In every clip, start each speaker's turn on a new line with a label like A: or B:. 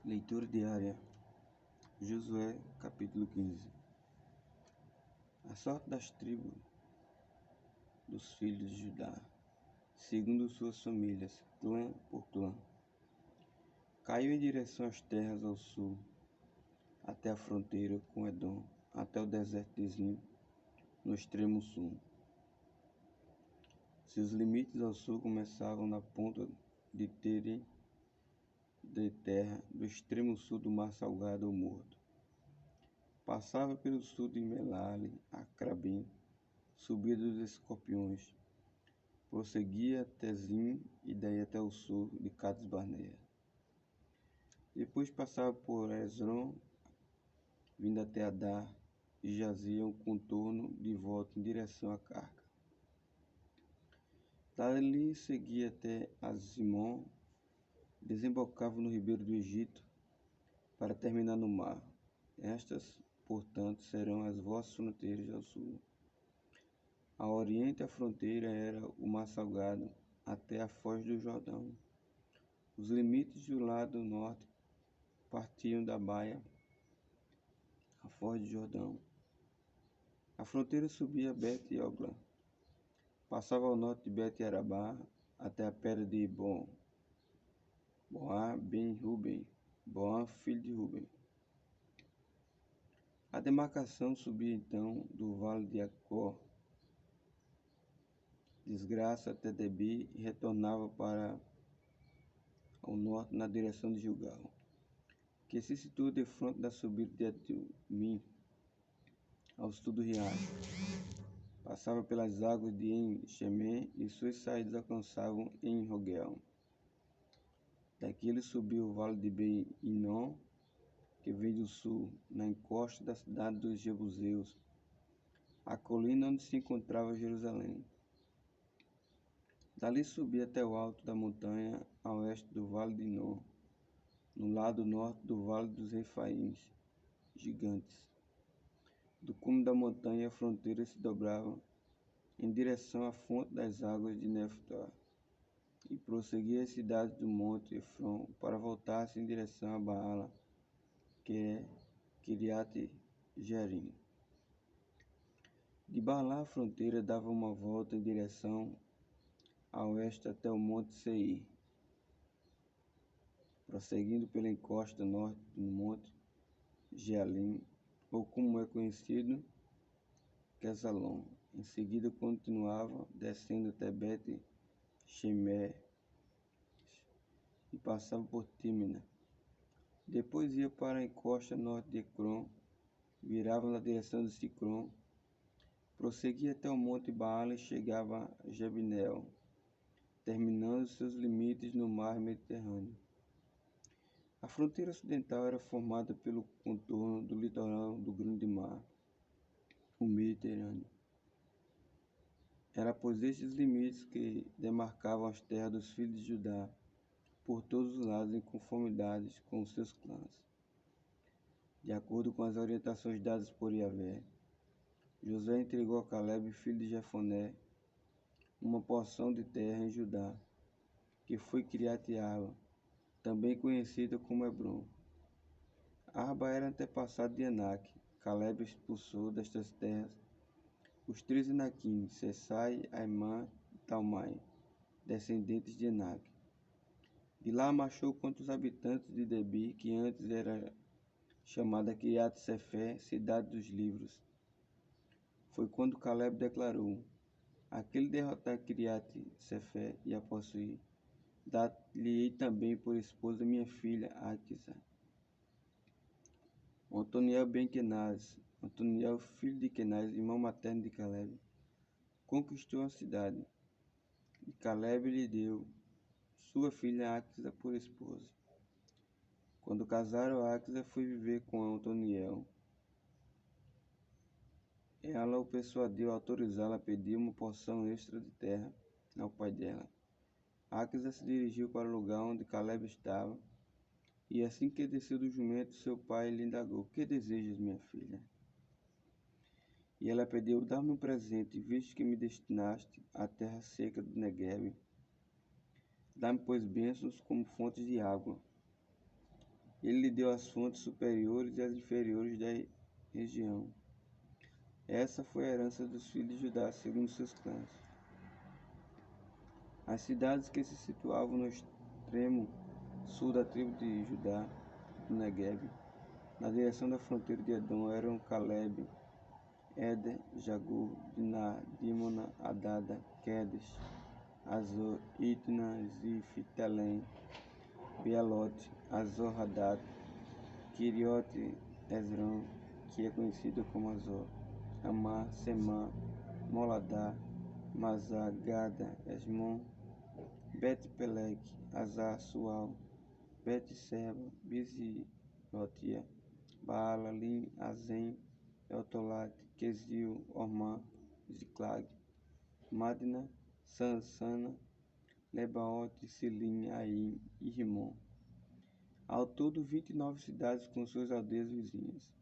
A: Leitura diária. Josué, capítulo 15. A sorte das tribos dos filhos de Judá, segundo suas famílias, clã por clã. Caiu em direção às terras ao sul, até a fronteira com Edom, até o deserto de Zim, no extremo sul. Seus limites ao sul começavam na ponta de Tere de terra do extremo sul do Mar Salgado ou Morto. Passava pelo sul de Melale, Acrabim, subia dos Escorpiões, prosseguia até Zim e daí até o sul de Cades Barneia. Depois passava por Hezron, vindo até Adar, e jazia um contorno de volta em direção a Carca. Dali seguia até Azimon, desembocava no ribeiro do Egito, para terminar no mar. Estas, portanto, serão as vossas fronteiras ao sul. A oriente a fronteira era o Mar Salgado, até a foz do Jordão. Os limites do lado norte partiam da baia, a foz do Jordão. A fronteira subia a Bet-Ogla, passava ao norte de Bet-Arabá, até a pedra de Boá ben Ruben, Boá filho de Ruben. A demarcação subia então do vale de Acor, desgraça até Debi e retornava para ao norte na direção de Gilgal, que se situa defronte da subida de Adumim, ao sul do riacho. Passava pelas águas de En-Shemen e suas saídas alcançavam em Rogel. Daqui ele subiu o vale de Ben-Hinom, que vem do sul, na encosta da cidade dos Jebuseus, a colina onde se encontrava Jerusalém. Dali subia até o alto da montanha, a oeste do vale de Hinom, no lado norte do vale dos Refaíns, gigantes. Do cume da montanha a fronteira se dobrava em direção à fonte das águas de Neftó, e prosseguia as cidades do monte Efron para voltar-se em direção a Baala, que é Kiriat Jearim. De Baala a fronteira dava uma volta em direção a oeste até o monte Seir, prosseguindo pela encosta norte do monte Jealim, ou como é conhecido, Quesalon. Em seguida continuava descendo até Bet-Shemesh e passava por Tímina. Depois ia para a encosta norte de Ecrom, virava na direção de Sicrom, prosseguia até o monte Baala e chegava a Jebineel, terminando seus limites no mar Mediterrâneo. A fronteira ocidental era formada pelo contorno do litoral do Grande Mar, o Mediterrâneo. Era pois estes limites que demarcavam as terras dos filhos de Judá, por todos os lados em conformidade com os seus clãs. De acordo com as orientações dadas por Yahvé, Josué entregou a Caleb, filho de Jefoné, uma porção de terra em Judá, que foi Kiriat-Arba, também conhecida como Hebron. Arba era antepassado de Anak. Caleb expulsou destas terras os 3 Anakim, Sesai, Aimã e Talmai, descendentes de Anak. De lá marchou contra os habitantes de Debi, que antes era chamada Kiriat-Sefé, cidade dos livros. Foi quando Caleb declarou: aquele derrotar Kiriat-Sefé e a possuir, dar-lhe-ei também por esposa minha filha Aquisa. Otoniel ben Kenaz, Otoniel filho de Kenaz, irmão materno de Caleb, conquistou a cidade, e Caleb lhe deu sua filha Aquisa por esposa. Quando casaram, Aquisa foi viver com Otoniel. Ela o persuadiu a autorizá-la a pedir uma porção extra de terra ao pai dela. Aquisa se dirigiu para o lugar onde Caleb estava, e assim que desceu do jumento, seu pai lhe indagou: que desejas, minha filha? E ela pediu: dá-me um presente, visto que me destinaste à terra seca do Negueb. Dá-me, pois, bênçãos como fontes de água. Ele lhe deu as fontes superiores e as inferiores da região. Essa foi a herança dos filhos de Judá, segundo seus clãs. As cidades que se situavam no extremo sul da tribo de Judá, do Negueb, na direção da fronteira de Edom, eram Caleb, Éder, Jagur, Diná, Dímona, Adada, Quedes, Azor, Itna, Zif, Telém, Bealote, Azor, Hadad, Quiriote, Ezron, que é conhecido como Azor, Amá, Semá, Moladá, Mazá, Gada, Esmon, Bet-Peleg, Azar, Sual, Bet-Seba, Biziotia, Baala, Lim, Azem, Eltolat, Quesil, Ormá, Ziclag, Madna, Sansana, Lebaote, Silim, Aim e Rimon. Ao todo, 29 cidades com suas aldeias vizinhas.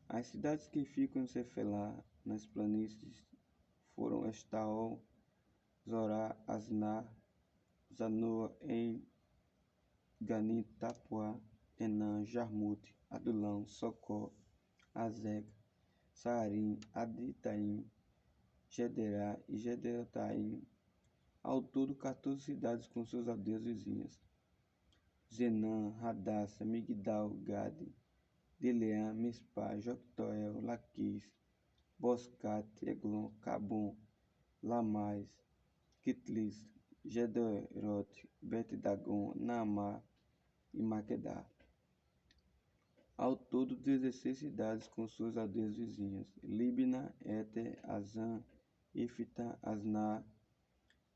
A: As cidades que ficam em Cefelá, nas planícies, foram Estaol, Zorá, Asnar, Zanoa, En, Ganim, Tapuá, Enã, Jarmute, Adulão, Socó, Azega, Saarim, Aditaim, Gederá e Gederotaim. Ao todo, 14 cidades com suas aldeias vizinhas. Zenã, Radassa, Migdal, Gade, Dileã, Mispá, Joctoel, Laquis, Boscat, Eglon, Cabum, Lamais, Kitlis, Gederote, Bet-Dagon, Naamá e Maquedá. Ao todo, 16 cidades com suas aldeias vizinhas: Libna, Éter, Azã, Ifta, Asná,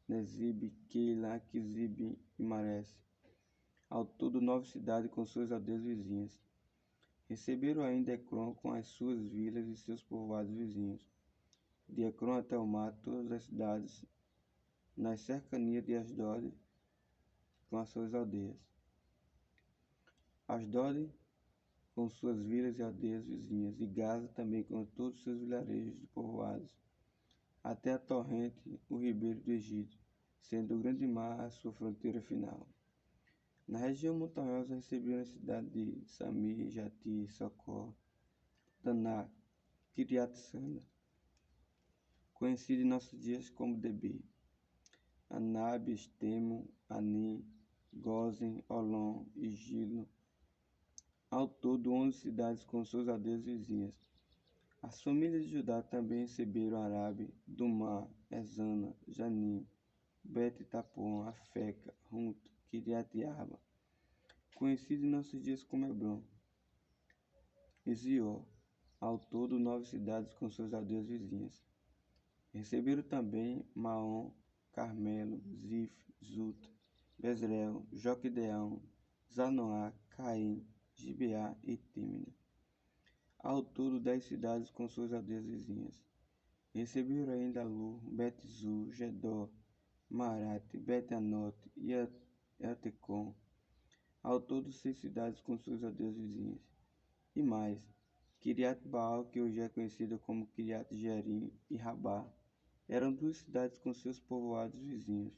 A: Nezib, Keila, Aquizib e Marés. Ao todo, 9 cidades com suas aldeias vizinhas. Receberam ainda Ecrón com as suas vilas e seus povoados vizinhos. De Ecrón até o mar, todas as cidades nas cercanias de Asdod com as suas aldeias. Asdod com suas vilas e aldeias vizinhas, e Gaza também com todos os seus vilarejos e povoados, até a torrente, o ribeiro do Egito, sendo o grande mar a sua fronteira final. Na região montanhosa receberam a cidade de Samir, Jati, Socó, Taná, Kiriat-Sanda, conhecido em nossos dias como Debir, Anab, Estemo, Anim, Gozen, Olom e Gilo. Ao todo, 11 cidades com suas aldeias vizinhas. As famílias de Judá também receberam Arabe, Dumá, Ezana, Janim, Bet-Tapon, Afeca, Runt, Kiriat-Arba, conhecido em nossos dias como Hebron, e Zior. Ao todo, 9 cidades com suas aldeias vizinhas. Receberam também Maom, Carmelo, Zif, Zuta, Bezreel, Joquideão, Zanoá, Caim, Gibeá e Tímina. Ao todo, 10 cidades com suas aldeias vizinhas. Receberam ainda Lu, Bet-Zu, Gedor, Marate, Bet-Anote e Eltecom. Ao todo, 6 cidades com suas aldeias vizinhas. E mais, Kiriat-Baal, que hoje é conhecida como Kiriat-Jearim, e Rabá, eram 2 cidades com seus povoados vizinhos.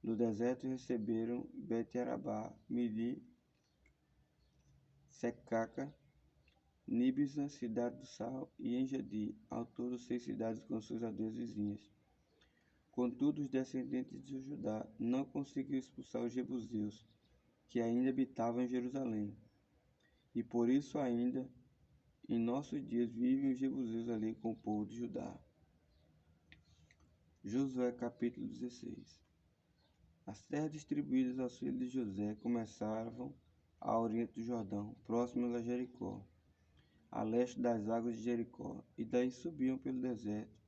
A: No deserto receberam Bet-Arabá, Mili, Secaca, Nibsa, Cidade do Sal e Engedi, ao todo 6 cidades com suas aldeias vizinhas. Contudo, os descendentes de Judá não conseguiram expulsar os jebuseus, que ainda habitavam em Jerusalém. E por isso ainda, em nossos dias, vivem os jebuseus ali com o povo de Judá. Josué capítulo 16. As terras distribuídas aos filhos de José começavam a oriente do Jordão, próximas a Jericó, a leste das águas de Jericó, e daí subiam pelo deserto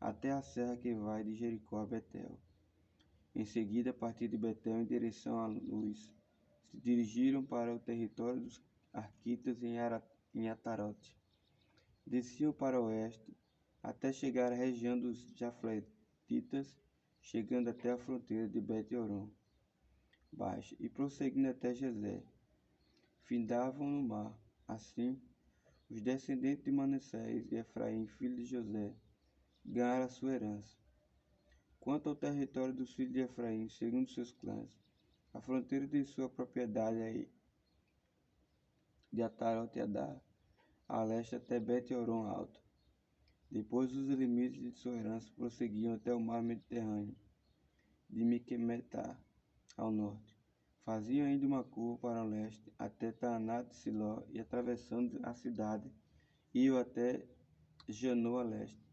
A: até a serra que vai de Jericó a Betel. Em seguida, a partir de Betel em direção à luz, se dirigiram para o território dos arquitas em Atarote. Desciam para o oeste até chegar à região dos Jafletitas, chegando até a fronteira de Bet-Horon Baixa e prosseguindo até Jezé. Findavam no mar. Assim, os descendentes de Manassés e Efraim, filho de José, ganharam a sua herança. Quanto ao território dos filhos de Efraim, segundo seus clãs, a fronteira de sua propriedade de Atarote Adar, a leste até Bet-Horon Alto. Depois os limites de sua herança prosseguiam até o mar Mediterrâneo, de Miquemetá ao norte. Faziam ainda uma curva para o leste, até Taanat-Siló, e atravessando a cidade, iam até Janoa a leste.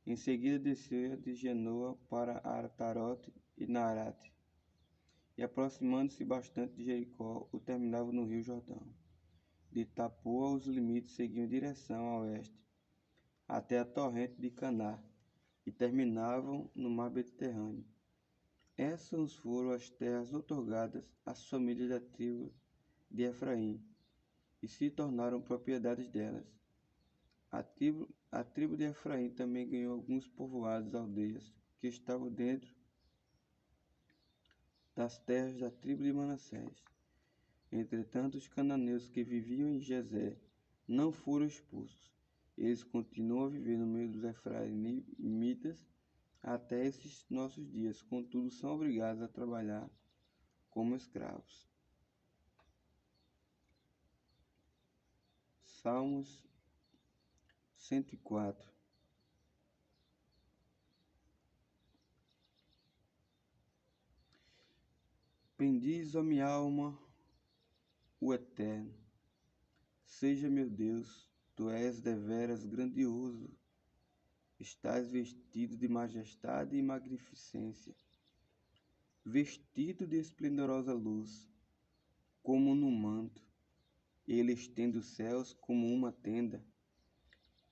A: Em seguida descia de Janoa para Atarote e Naarate, e aproximando-se bastante de Jericó, o terminava no rio Jordão. De Tapoa os limites seguiam em direção a oeste, até a torrente de Caná, e terminavam no mar Mediterrâneo. Essas foram as terras outorgadas às famílias da tribo de Efraim, e se tornaram propriedades delas. A tribo de Efraim também ganhou alguns povoados, aldeias, que estavam dentro das terras da tribo de Manassés. Entretanto, os cananeus que viviam em Gezer não foram expulsos. Eles continuam a viver no meio dos efraimitas até esses nossos dias, contudo são obrigados a trabalhar como escravos. Salmos 104. Bendiz, ó minha alma, o Eterno. Seja meu Deus, tu és deveras grandioso. Estás vestido de majestade e magnificência, vestido de esplendorosa luz, como num manto. Ele estende os céus como uma tenda,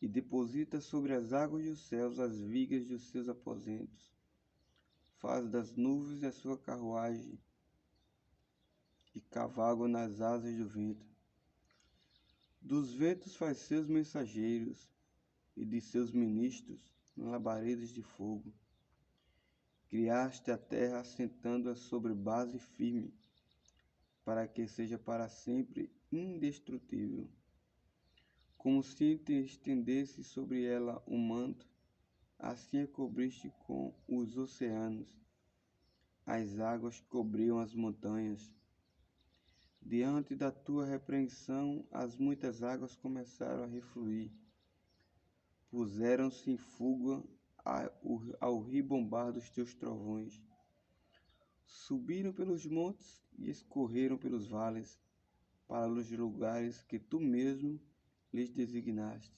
A: e deposita sobre as águas dos céus as vigas dos seus aposentos. Faz das nuvens a sua carruagem, e cavalga nas asas do vento. Dos ventos faz seus mensageiros, e de seus ministros labaredas de fogo. Criaste a terra assentando-a sobre base firme, para que seja para sempre indestrutível. Como se te estendesse sobre ela um manto, assim a cobriste com os oceanos. As águas cobriam as montanhas. Diante da tua repreensão, as muitas águas começaram a refluir. Puseram-se em fuga ao ribombar dos teus trovões. Subiram pelos montes e escorreram pelos vales, para os lugares que tu mesmo lhes designaste.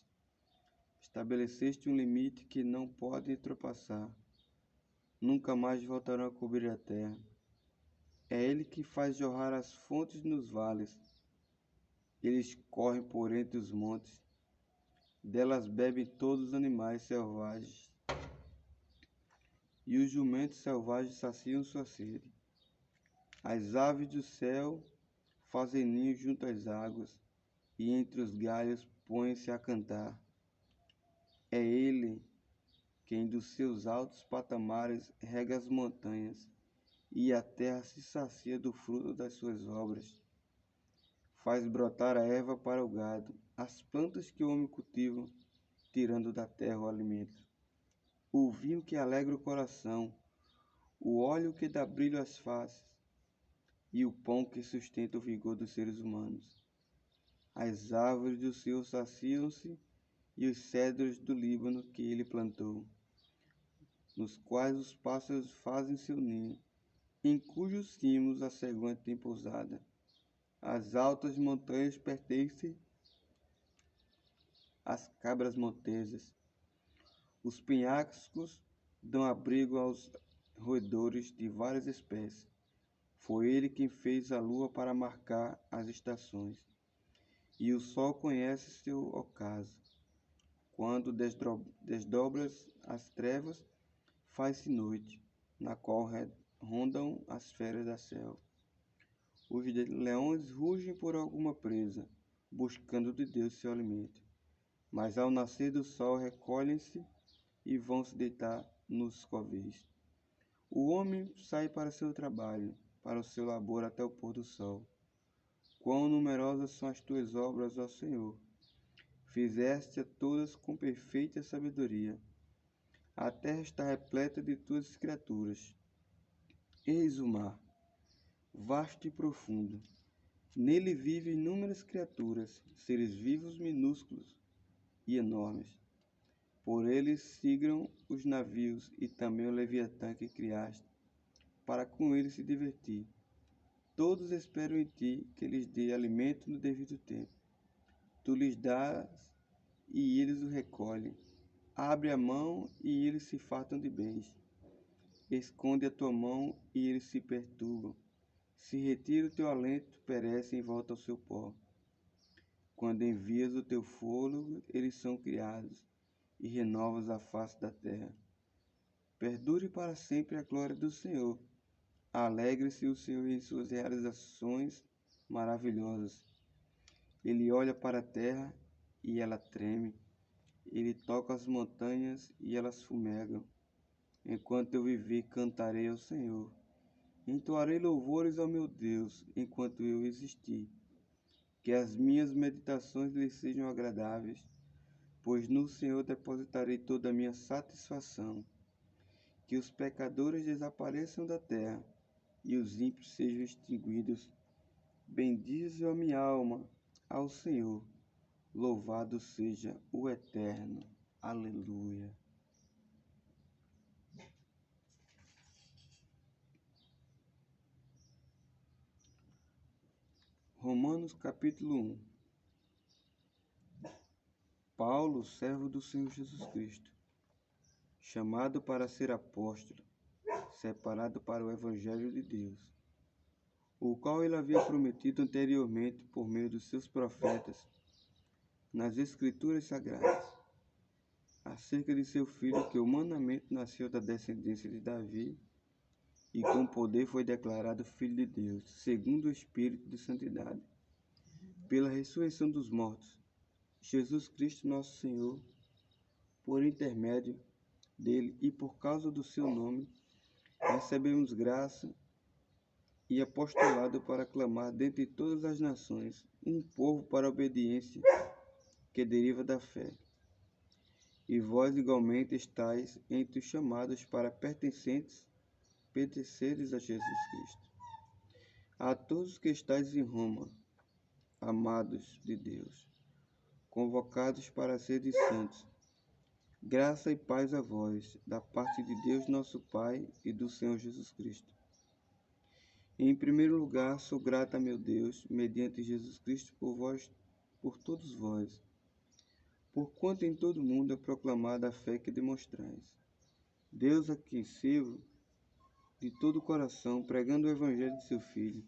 A: Estabeleceste um limite que não podem ultrapassar. Nunca mais voltarão a cobrir a terra. É ele que faz jorrar as fontes nos vales. Eles correm por entre os montes. Delas bebem todos os animais selvagens. E os jumentos selvagens saciam sua sede. As aves do céu fazem ninho junto às águas, e entre os galhos põem-se a cantar. É ele quem dos seus altos patamares rega as montanhas, e a terra se sacia do fruto das suas obras. Faz brotar a erva para o gado, as plantas que o homem cultiva, tirando da terra o alimento. O vinho que alegra o coração, o óleo que dá brilho às faces, e o pão que sustenta o vigor dos seres humanos. As árvores do Senhor saciam-se, e os cedros do Líbano que ele plantou, nos quais os pássaros fazem seu ninho, em cujos cimos a cegonha tem pousada. As altas montanhas pertencem às cabras montesas. Os penhascos dão abrigo aos roedores de várias espécies. Foi ele quem fez a lua para marcar as estações, e o sol conhece seu ocaso. Quando desdobras as trevas, faz-se noite, na qual rondam as feras da selva. Os leões rugem por alguma presa, buscando de Deus seu alimento. Mas ao nascer do sol recolhem-se e vão se deitar nos covis. O homem sai para seu trabalho, para o seu labor até o pôr do sol. Quão numerosas são as tuas obras, ó Senhor! Fizeste-a todas com perfeita sabedoria. A terra está repleta de tuas criaturas. Eis o mar, vasto e profundo, Nele vivem inúmeras criaturas, seres vivos minúsculos e enormes. Por eles sigram os navios e também o Leviatã que criaste, para com ele se divertir. Todos esperam em ti que lhes dê alimento no devido tempo. Tu lhes dás e eles o recolhem. Abre a mão e eles se fartam de bens. Esconde a tua mão e eles se perturbam. Se retira o teu alento, perecem e volta ao seu pó. Quando envias o teu fôlego, eles são criados, e renovas a face da terra. Perdure para sempre a glória do Senhor. Alegre-se o Senhor em suas realizações maravilhosas. Ele olha para a terra e ela treme. Ele toca as montanhas e elas fumegam. Enquanto eu viver, cantarei ao Senhor. Entoarei louvores ao meu Deus, enquanto eu existir. Que as minhas meditações lhe sejam agradáveis, pois no Senhor depositarei toda a minha satisfação. Que os pecadores desapareçam da terra e os ímpios sejam extinguidos. Bendize a minha alma ao Senhor. Louvado seja o Eterno. Aleluia. Romanos capítulo 1. Paulo, servo do Senhor Jesus Cristo, chamado para ser apóstolo, separado para o Evangelho de Deus, o qual ele havia prometido anteriormente por meio dos seus profetas nas Escrituras Sagradas, acerca de seu filho que humanamente nasceu da descendência de Davi e com poder foi declarado Filho de Deus, segundo o Espírito de Santidade, pela ressurreição dos mortos, Jesus Cristo nosso Senhor, por intermédio dele e por causa do seu nome, recebemos graça e apostolado para clamar dentre todas as nações um povo para a obediência que deriva da fé. E vós igualmente estáis entre os chamados para pertenceres a Jesus Cristo. A todos que estáis em Roma, amados de Deus, convocados para seres santos, graça e paz a vós, da parte de Deus nosso Pai e do Senhor Jesus Cristo. Em primeiro lugar, sou grato a meu Deus, mediante Jesus Cristo, por todos vós, porquanto em todo o mundo é proclamada a fé que demonstrais. Deus a quem sirvo de todo o coração, pregando o Evangelho de seu Filho,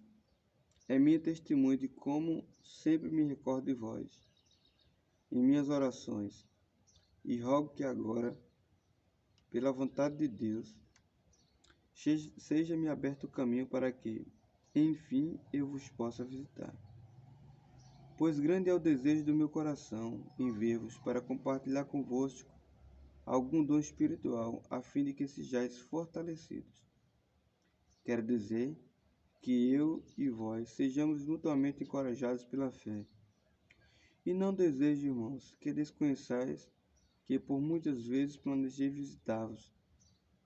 A: é minha testemunha de como sempre me recordo de vós, em minhas orações, e rogo que agora, pela vontade de Deus, seja-me aberto o caminho para que, enfim, eu vos possa visitar. Pois grande é o desejo do meu coração em ver-vos para compartilhar convosco algum dom espiritual, a fim de que sejais fortalecidos. Quero dizer que eu e vós sejamos mutuamente encorajados pela fé. E não desejo, irmãos, que desconheçais que por muitas vezes planejei visitar-vos,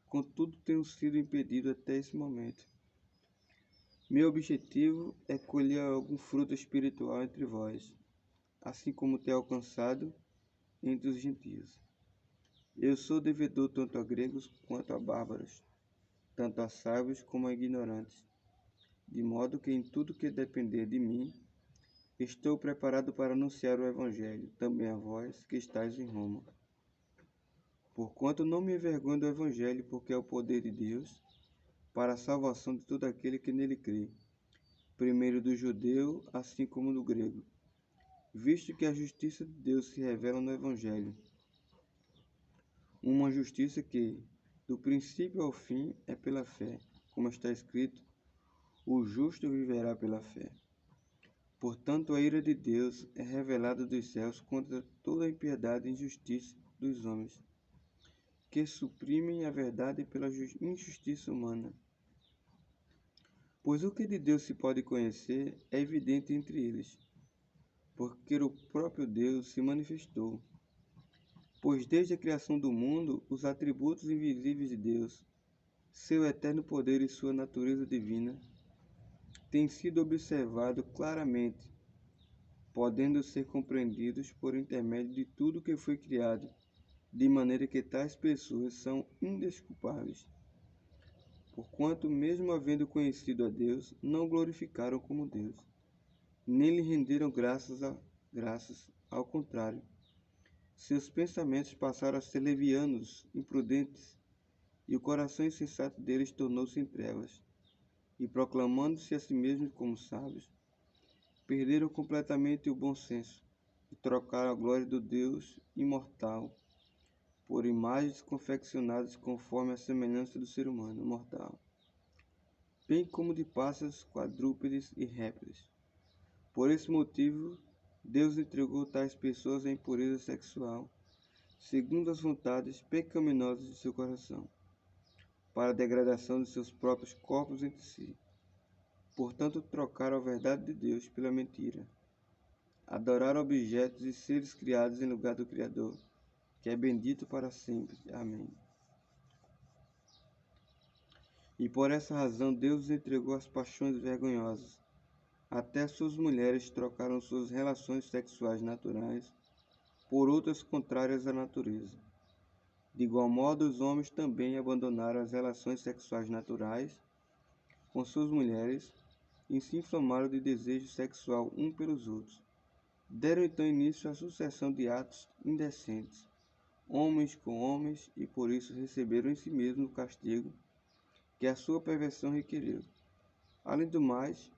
A: contudo tenho sido impedido até esse momento. Meu objetivo é colher algum fruto espiritual entre vós, assim como tenho alcançado entre os gentios. Eu sou devedor tanto a gregos quanto a bárbaros, tanto a sábios como a ignorantes, de modo que em tudo que depender de mim, estou preparado para anunciar o Evangelho, também a vós que estáis em Roma. Porquanto não me envergonho do Evangelho, porque é o poder de Deus, para a salvação de todo aquele que nele crê, primeiro do judeu, assim como do grego, visto que a justiça de Deus se revela no Evangelho, uma justiça que, do princípio ao fim, é pela fé, como está escrito, o justo viverá pela fé. Portanto, a ira de Deus é revelada dos céus contra toda a impiedade e injustiça dos homens, que suprimem a verdade pela injustiça humana. Pois o que de Deus se pode conhecer é evidente entre eles, porque o próprio Deus se manifestou. Pois desde a criação do mundo, os atributos invisíveis de Deus, seu eterno poder e sua natureza divina, têm sido observados claramente, podendo ser compreendidos por intermédio de tudo que foi criado, de maneira que tais pessoas são indesculpáveis, porquanto, mesmo havendo conhecido a Deus, não o glorificaram como Deus, nem lhe renderam graças, ao contrário. Seus pensamentos passaram a ser levianos, imprudentes, e o coração insensato deles tornou-se em trevas, e proclamando-se a si mesmos como sábios, perderam completamente o bom senso, e trocaram a glória do Deus imortal por imagens confeccionadas conforme a semelhança do ser humano mortal, bem como de pássaros, quadrúpedes e répteis. Por esse motivo, Deus entregou tais pessoas à impureza sexual, segundo as vontades pecaminosas de seu coração, para a degradação de seus próprios corpos entre si. Portanto, trocaram a verdade de Deus pela mentira. Adoraram objetos e seres criados em lugar do Criador, que é bendito para sempre. Amém. E por essa razão Deus os entregou às paixões vergonhosas. Até suas mulheres trocaram suas relações sexuais naturais por outras contrárias à natureza. De igual modo, os homens também abandonaram as relações sexuais naturais com suas mulheres e se inflamaram de desejo sexual um pelos outros. Deram então início à sucessão de atos indecentes, homens com homens, e por isso receberam em si mesmos o castigo que a sua perversão requeriu. Além do mais,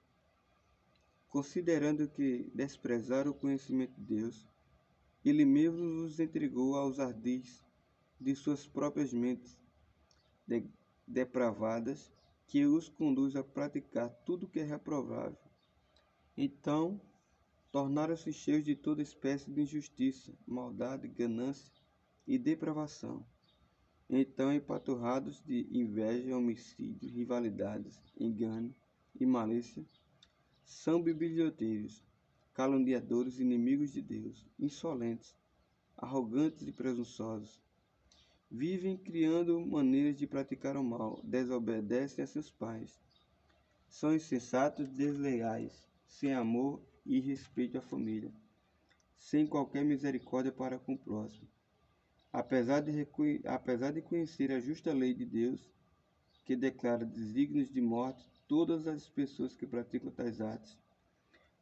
A: considerando que desprezaram o conhecimento de Deus, Ele mesmo os entregou aos ardis de suas próprias mentes depravadas, que os conduz a praticar tudo que é reprovável. Então, tornaram-se cheios de toda espécie de injustiça, maldade, ganância e depravação. Então, empaturrados de inveja, homicídio, rivalidades, engano e malícia, são biblioteiros, caluniadores, inimigos de Deus, insolentes, arrogantes e presunçosos. Vivem criando maneiras de praticar o mal, desobedecem a seus pais. São insensatos, desleais, sem amor e respeito à família, sem qualquer misericórdia para com o próximo. Apesar de conhecer a justa lei de Deus, que declara desígnios de morte todas as pessoas que praticam tais atos,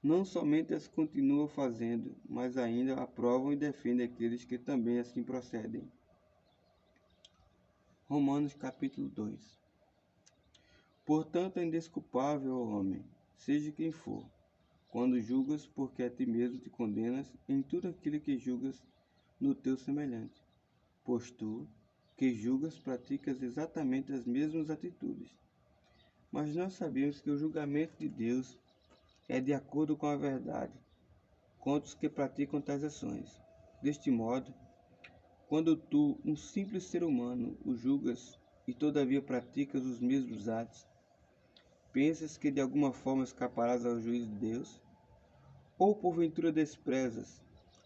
A: não somente as continuam fazendo, mas ainda aprovam e defendem aqueles que também assim procedem. Romanos capítulo 2. Portanto, é indesculpável, ó homem, seja quem for, quando julgas, porque a ti mesmo te condenas em tudo aquilo que julgas no teu semelhante. Pois tu, que julgas, praticas exatamente as mesmas atitudes. Mas nós sabemos que o julgamento de Deus é de acordo com a verdade, contra os que praticam tais ações. Deste modo, quando tu, um simples ser humano, o julgas e todavia praticas os mesmos atos, pensas que de alguma forma escaparás ao juízo de Deus? Ou porventura desprezas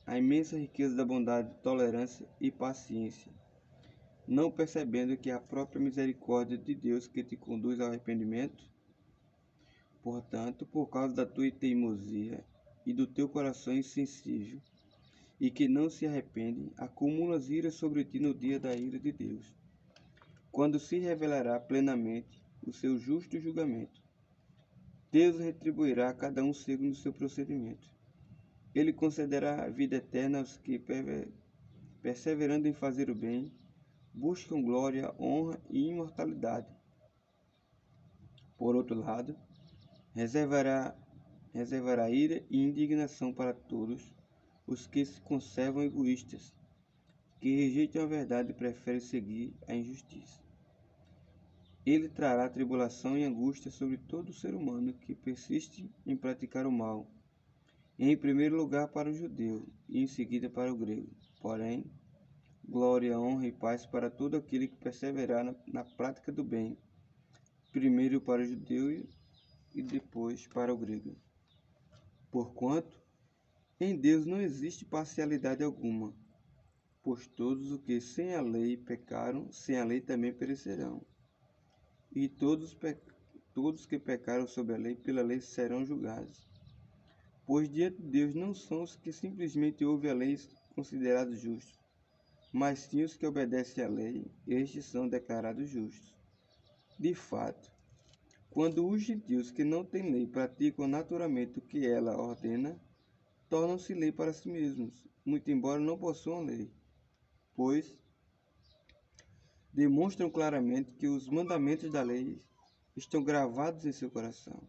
A: a imensa riqueza da bondade, tolerância e paciência, não percebendo que é a própria misericórdia de Deus que te conduz ao arrependimento? Portanto, por causa da tua teimosia e do teu coração insensível, e que não se arrepende, acumulas ira sobre ti no dia da ira de Deus, quando se revelará plenamente o seu justo julgamento. Deus retribuirá a cada um segundo o seu procedimento. Ele concederá a vida eterna aos que, perseverando em fazer o bem, buscam glória, honra e imortalidade. Por outro lado, reservará ira e indignação para todos os que se conservam egoístas, que rejeitam a verdade e preferem seguir a injustiça. Ele trará tribulação e angústia sobre todo ser humano que persiste em praticar o mal, em primeiro lugar para o judeu e em seguida para o grego. Porém, glória, honra e paz para todo aquele que perseverar na prática do bem, primeiro para o judeu e depois para o grego. Porquanto, em Deus não existe parcialidade alguma, pois todos os que sem a lei pecaram, sem a lei também perecerão. E todos todos que pecaram sob a lei, pela lei serão julgados. Pois diante de Deus não são os que simplesmente ouvem a lei considerados justos, mas sim os que obedecem à lei, estes são declarados justos. De fato, quando os gentios que não têm lei praticam naturalmente o que ela ordena, tornam-se lei para si mesmos, muito embora não possuam lei, pois demonstram claramente que os mandamentos da lei estão gravados em seu coração,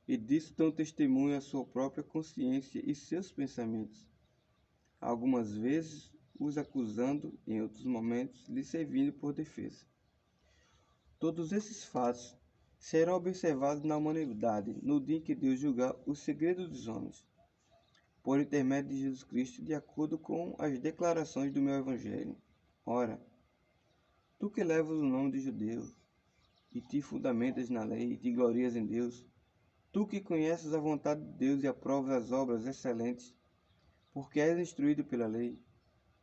A: e disso dão testemunho a sua própria consciência e seus pensamentos, algumas vezes os acusando, em outros momentos lhe servindo por defesa. Todos esses fatos serão observados na humanidade no dia em que Deus julgar os segredos dos homens, por intermédio de Jesus Cristo, de acordo com as declarações do meu Evangelho. Ora, tu que levas o nome de judeu, e te fundamentas na lei, e te glorias em Deus, tu que conheces a vontade de Deus e aprovas as obras excelentes, porque és instruído pela lei,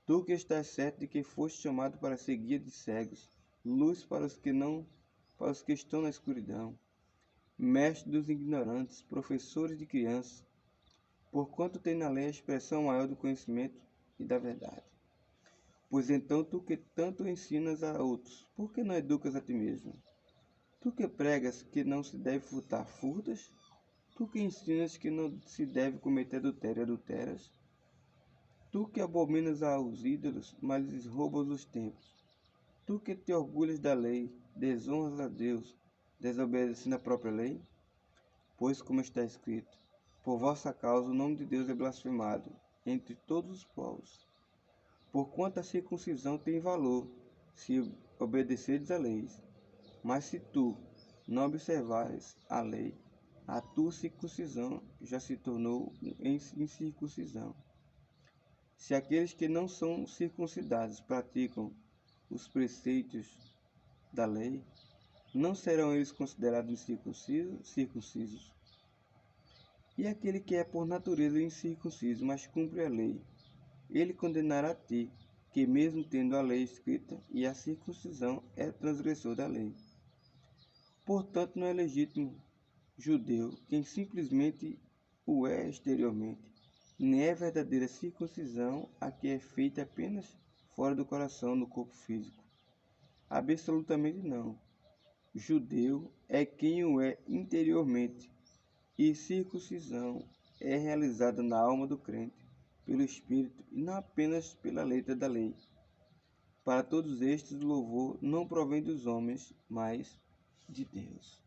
A: tu que estás certo de que foste chamado para ser guia de cegos, luz para os que estão na escuridão, mestre dos ignorantes, professores de crianças, porquanto tem na lei a expressão maior do conhecimento e da verdade. Pois então tu que tanto ensinas a outros, por que não educas a ti mesmo? Tu que pregas que não se deve furtar, furtas? Tu que ensinas que não se deve cometer adultério, adulteras? Tu que abominas aos ídolos, mas lhes roubas os templos. Tu que te orgulhas da lei, desonras a Deus, desobedecendo a própria lei? Pois, como está escrito, por vossa causa o nome de Deus é blasfemado entre todos os povos. Porquanto a circuncisão tem valor, se obedeceres à lei. Mas se tu não observares a lei, a tua circuncisão já se tornou incircuncisão. Se aqueles que não são circuncidados praticam os preceitos da lei, não serão eles considerados circuncisos? E aquele que é por natureza incircunciso, mas cumpre a lei, ele condenará a ti, que mesmo tendo a lei escrita, e a circuncisão é transgressor da lei. Portanto, não é legítimo judeu quem simplesmente o é exteriormente, nem é verdadeira circuncisão a que é feita apenas fora do coração, no corpo físico. Absolutamente não. Judeu é quem o é interiormente, e circuncisão é realizada na alma do crente, pelo Espírito, e não apenas pela letra da lei. Para todos estes, o louvor não provém dos homens, mas de Deus.